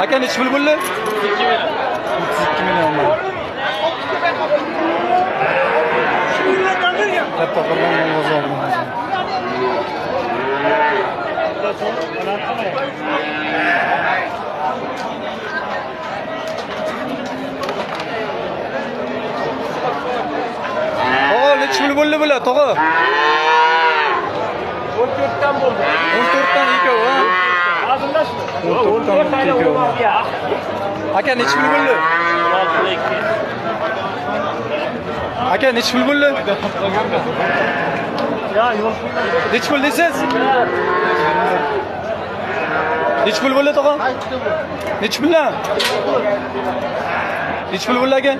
Aka nechi pul bo'ldi? 2 million. 32 million. Katta qilgan bozorni. Nechi pul bo'ldi bular, tog'a? 14 dan bo'ldi. 14 dan ikkovi, ha? Hazillashma. 14 dan ikkovi. Aka nechi pul bo'ldi? 6 Aka nechi pul bo'ldi? Ya yo'l. Nechi pul deysiz? Nechi pul bo'ldi, tog'a? Nechi puldan? Nechi pul bo'ldi aka?